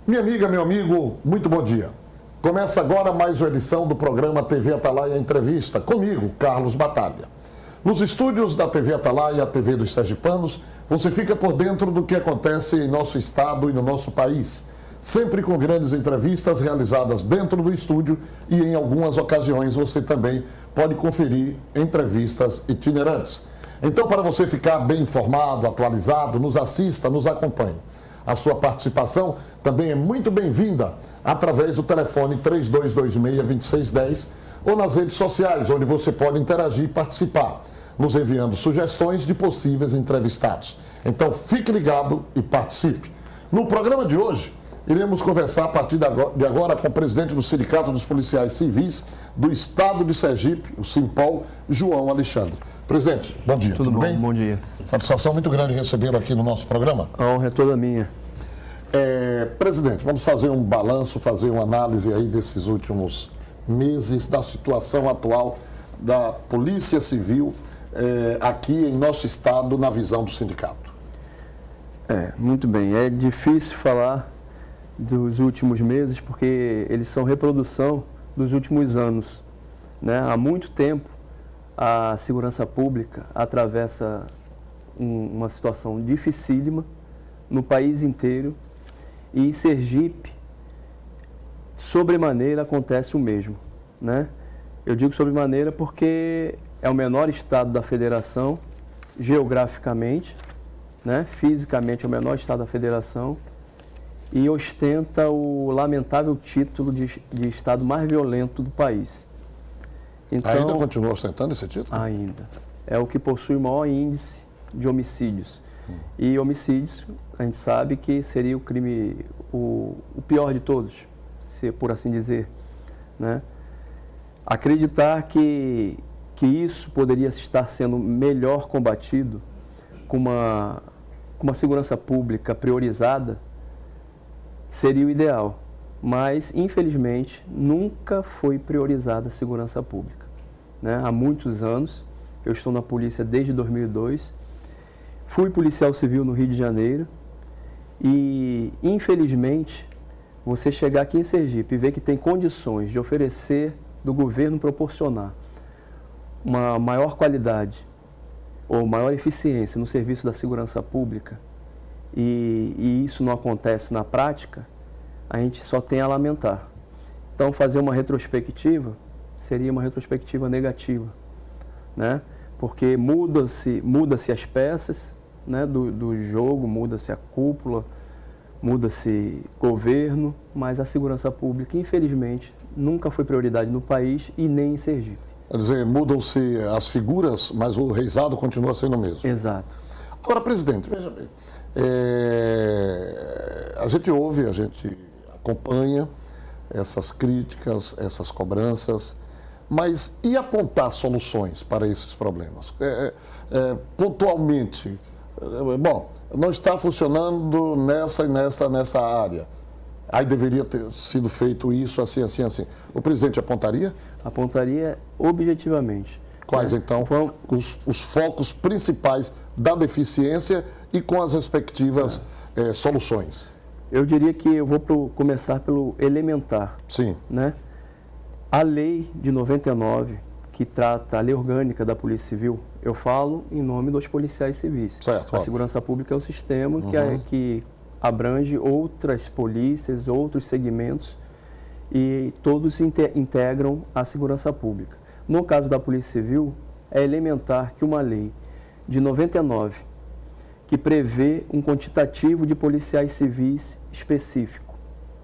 Minha amiga, meu amigo, muito bom dia. Começa agora mais uma edição do programa TV Atalaia Entrevista, comigo, Carlos Batalha. Nos estúdios da TV Atalaia, a TV dos Sergipanos, você fica por dentro do que acontece em nosso estado e no nosso país, sempre com grandes entrevistas realizadas dentro do estúdio e em algumas ocasiões você também pode conferir entrevistas itinerantes. Então, para você ficar bem informado, atualizado, nos assista, nos acompanhe. A sua participação também é muito bem-vinda através do telefone 3226-2610 ou nas redes sociais, onde você pode interagir e participar, nos enviando sugestões de possíveis entrevistados. Então, fique ligado e participe. No programa de hoje, iremos conversar a partir de agora com o presidente do Sindicato dos Policiais Civis do Estado de Sergipe, o Simpol, João Alexandre. Presidente, bom dia. Tudo bom? Bem? Bom dia. Satisfação muito grande recebê-lo aqui no nosso programa. A honra é toda minha. Presidente, vamos fazer um balanço, fazer uma análise aí desses últimos meses da situação atual da Polícia Civil aqui em nosso estado, na visão do sindicato. Muito bem. É difícil falar dos últimos meses porque eles são reprodução dos últimos anos, né? Há muito tempo a segurança pública atravessa uma situação dificílima no país inteiro e em Sergipe, sobremaneira, acontece o mesmo, né? Eu digo sobremaneira porque é o menor estado da federação, geograficamente, né? Fisicamente é o menor estado da federação e ostenta o lamentável título de estado mais violento do país. Então, ainda continua ostentando esse título? Ainda. É o que possui o maior índice de homicídios. E homicídios, a gente sabe que seria o crime, o pior de todos, se por assim dizer, né? Acreditar que isso poderia estar sendo melhor combatido com uma segurança pública priorizada seria o ideal. Mas, infelizmente, nunca foi priorizada a segurança pública, né? Há muitos anos, eu estou na polícia desde 2002, fui policial civil no Rio de Janeiro e, infelizmente, você chegar aqui em Sergipe e ver que tem condições de oferecer, do governo proporcionar uma maior qualidade ou maior eficiência no serviço da segurança pública e isso não acontece na prática, a gente só tem a lamentar. Então, fazer uma retrospectiva seria uma retrospectiva negativa, né? Porque muda-se as peças, né, do jogo, muda-se a cúpula, muda-se governo, mas a segurança pública, infelizmente, nunca foi prioridade no país e nem em Sergipe. Quer dizer, mudam-se as figuras, mas o reizado continua sendo o mesmo. Exato. Agora, presidente, veja bem, a gente ouve, a gente acompanha essas críticas, essas cobranças, mas e apontar soluções para esses problemas? Pontualmente, bom, não está funcionando nessa e nesta área. Aí deveria ter sido feito isso, assim, assim, assim. O presidente apontaria? Apontaria objetivamente. Quais, então, os focos principais da deficiência e com as respectivas soluções? Eu diria que eu vou começar pelo elementar. Sim. Né? A lei de 99, que trata a lei orgânica da Polícia Civil, eu falo em nome dos policiais civis. Certo, a segurança pública é um sistema que abrange outras polícias, outros segmentos e todos integram a segurança pública. No caso da Polícia Civil, é elementar que uma lei de 99, que prevê um quantitativo de policiais civis específico,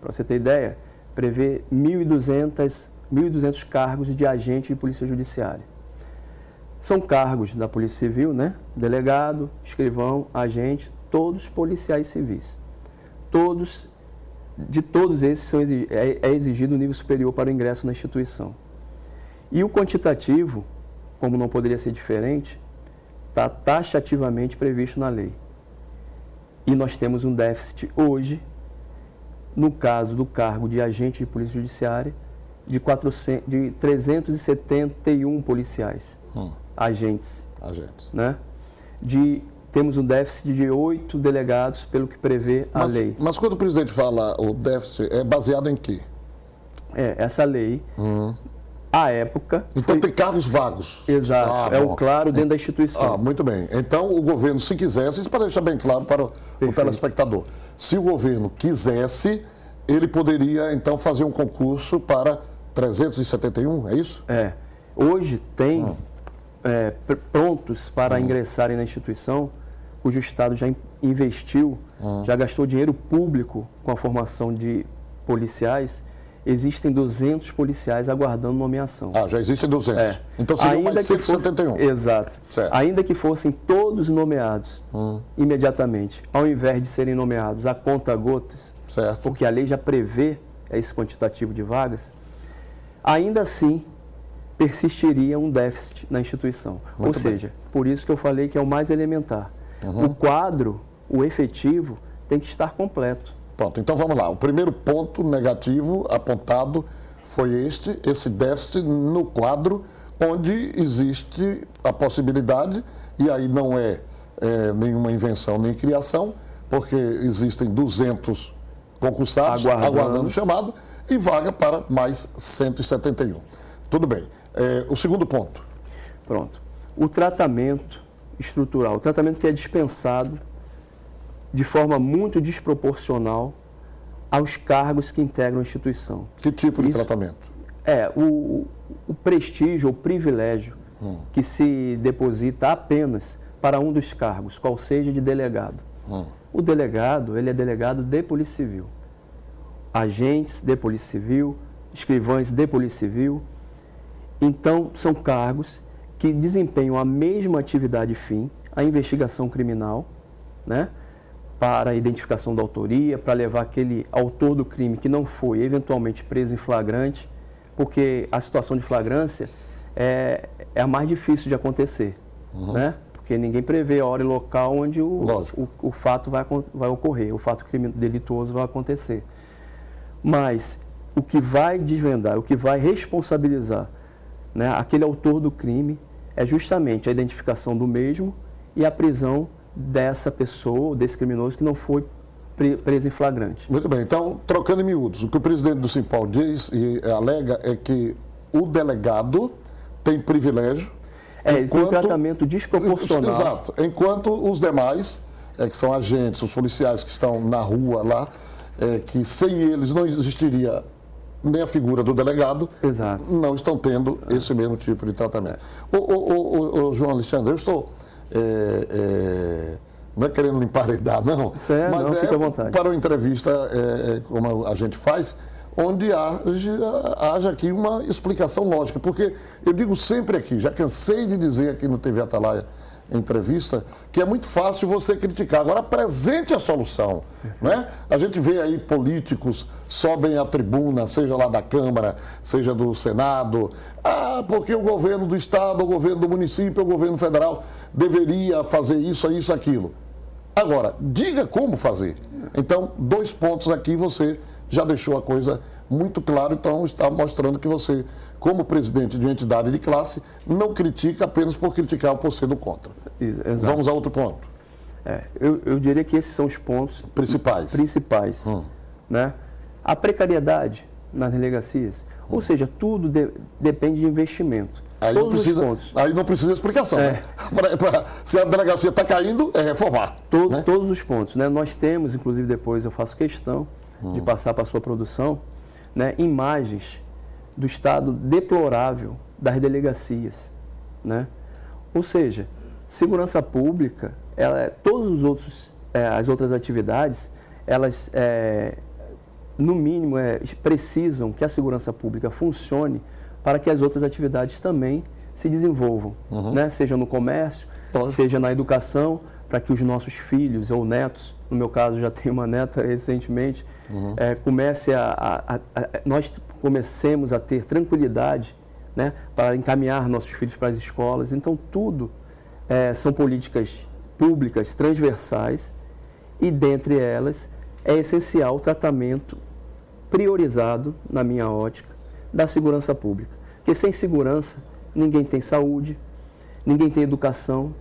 para você ter ideia, prevê 1.200 cargos de agente de polícia judiciária. São cargos da Polícia Civil, né? Delegado, escrivão, agente, todos policiais civis. De todos esses é exigido um nível superior para o ingresso na instituição. E o quantitativo, como não poderia ser diferente, está taxativamente previsto na lei. E nós temos um déficit hoje, no caso do cargo de agente de polícia judiciária, de 371 policiais, agentes. Agentes. Né? De temos um déficit de 8 delegados, pelo que prevê a lei. Mas quando o presidente fala o déficit, é baseado em quê? Essa lei, à época... Então tem cargos vagos. Exato, o claro dentro da instituição. Muito bem. Então o governo, se quisesse, isso para deixar bem claro para o telespectador, se o governo quisesse, ele poderia então fazer um concurso para 371, é isso? Hoje tem prontos para ingressarem na instituição, cujo Estado já investiu, já gastou dinheiro público com a formação de policiais. Existem 200 policiais aguardando nomeação. Já existem 200. Então seriam mais 171. Exato. Certo. Ainda que fossem todos nomeados imediatamente, ao invés de serem nomeados a conta-gotas, certo, porque a lei já prevê esse quantitativo de vagas, ainda assim persistiria um déficit na instituição. Ou seja, por isso que eu falei que é o mais elementar. O quadro, o efetivo, tem que estar completo. Pronto, então vamos lá. O primeiro ponto negativo apontado foi esse déficit no quadro, onde existe a possibilidade, e aí não é nenhuma invenção nem criação, porque existem 200 concursados aguardando o chamado e vaga para mais 171. Tudo bem. O segundo ponto. Pronto. O tratamento estrutural, o tratamento que é dispensado de forma muito desproporcional aos cargos que integram a instituição. Que tipo de tratamento? O prestígio ou privilégio que se deposita apenas para um dos cargos, qual seja de delegado. O delegado, ele é delegado de Polícia Civil. Agentes de Polícia Civil, escrivães de Polícia Civil. Então, são cargos que desempenham a mesma atividade fim, a investigação criminal, né? Para a identificação da autoria, para levar aquele autor do crime que não foi eventualmente preso em flagrante, porque a situação de flagrância é a mais difícil de acontecer, né? Porque ninguém prevê a hora e local onde o fato vai ocorrer, o fato delituoso vai acontecer. Mas o que vai desvendar, o que vai responsabilizar, né, aquele autor do crime é justamente a identificação do mesmo e a prisão dessa pessoa, desse criminoso que não foi preso em flagrante. Muito bem, então, trocando em miúdos, o que o presidente do Simpol diz e alega é que o delegado tem privilégio. Tem um tratamento desproporcional. Exato, enquanto os demais, que são agentes, os policiais que estão na rua lá, que sem eles não existiria nem a figura do delegado, exato, não estão tendo esse mesmo tipo de tratamento. João Alexandre, eu estou... não é querendo emparedar, não, mas não, fica à vontade. Para uma entrevista, como a gente faz, onde haja aqui uma explicação lógica, porque eu digo sempre aqui, já cansei de dizer aqui no TV Atalaia, em entrevista, que é muito fácil você criticar. Agora, apresente a solução. Né? A gente vê aí políticos sobem à tribuna, seja lá da Câmara, seja do Senado, porque o governo do Estado, o governo do município, o governo federal deveria fazer isso, aquilo. Agora, diga como fazer. Então, 2 pontos aqui, você já deixou a coisa muito clara, então está mostrando que você, como presidente de uma entidade de classe, não critica apenas por criticar ou por ser do contra. Exato. Vamos a outro ponto. Eu diria que esses são os pontos principais. Né? A precariedade nas delegacias, ou seja, tudo depende de investimento. Aí não precisa explicação. Né? Se a delegacia está caindo, é reformar. Né? Todos os pontos. Né? Nós temos, inclusive depois eu faço questão de passar para a sua produção, né, imagens do estado deplorável das delegacias. Né? Ou seja, segurança pública, as outras atividades, elas, no mínimo, precisam que a segurança pública funcione para que as outras atividades também se desenvolvam, né? Seja no comércio, seja na educação, para que os nossos filhos ou netos, no meu caso já tenho uma neta recentemente, nós comecemos a ter tranquilidade, né, para encaminhar nossos filhos para as escolas. Então, tudo são políticas públicas transversais e, dentre elas, é essencial o tratamento priorizado, na minha ótica, da segurança pública. Porque sem segurança, ninguém tem saúde, ninguém tem educação,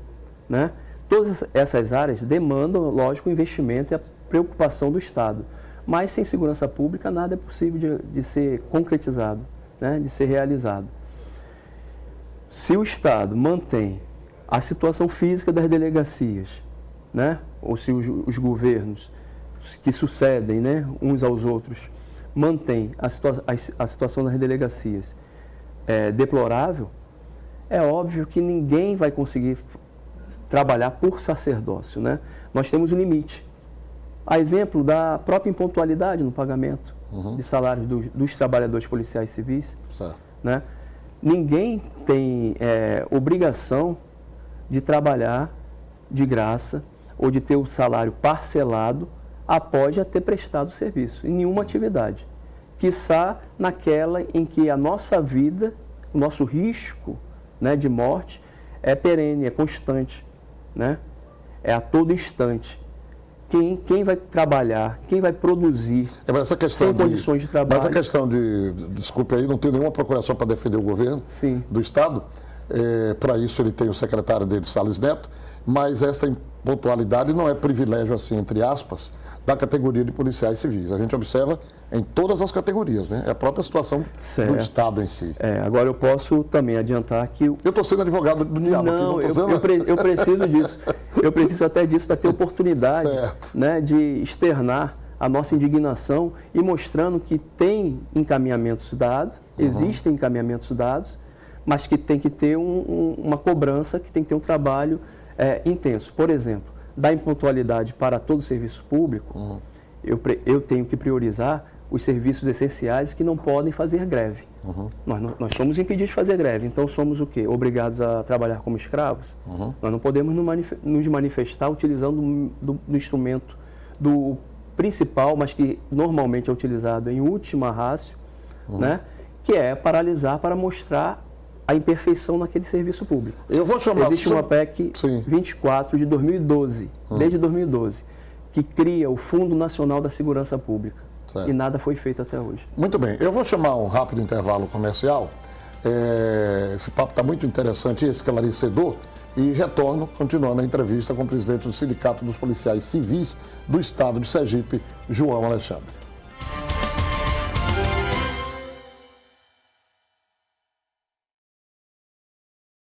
né? Todas essas áreas demandam, lógico, investimento e a preocupação do Estado. Mas sem segurança pública nada é possível de ser concretizado, né, de ser realizado. Se o Estado mantém a situação física das delegacias, né, ou se os governos que sucedem, né, uns aos outros, mantêm a situação das delegacias deplorável, é óbvio que ninguém vai conseguir trabalhar por sacerdócio, né? Nós temos um limite. A exemplo da própria impontualidade no pagamento de salários dos trabalhadores policiais civis, né? Ninguém tem obrigação de trabalhar de graça ou de ter o salário parcelado após já ter prestado o serviço, em nenhuma atividade. Quiçá naquela em que a nossa vida, o nosso risco, né, de morte é perene, é constante, né? É a todo instante. Quem vai trabalhar, quem vai produzir sem condições de trabalho... Mas a questão desculpe aí, não tem nenhuma procuração para defender o governo do Estado. Para isso ele tem o secretário dele, Salles Neto, mas essa impontualidade não é privilégio, assim, entre aspas, da categoria de policiais civis. A gente observa em todas as categorias, né? É a própria situação do Estado em si. Agora eu posso também adiantar que... Eu estou sendo advogado do diabo aqui, não eu preciso disso. Eu preciso até disso para ter oportunidade, né, de externar a nossa indignação e mostrando que tem encaminhamentos dados, existem encaminhamentos dados, mas que tem que ter uma cobrança, que tem que ter um trabalho intenso. Por exemplo, da impontualidade para todo o serviço público, eu tenho que priorizar os serviços essenciais que não podem fazer greve. Nós somos impedidos de fazer greve, então somos o quê? Obrigados a trabalhar como escravos? Nós não podemos nos manifestar utilizando do instrumento do principal, mas que normalmente é utilizado em última ratio, né? Que é paralisar para mostrar a imperfeição naquele serviço público. Eu vou chamar... Existe uma PEC 24 de 2012, desde 2012, que cria o Fundo Nacional da Segurança Pública. E nada foi feito até hoje. Muito bem. Eu vou chamar um rápido intervalo comercial. Esse papo está muito interessante e esclarecedor. E retorno, continuando a entrevista com o presidente do Sindicato dos Policiais Civis do Estado de Sergipe, João Alexandre.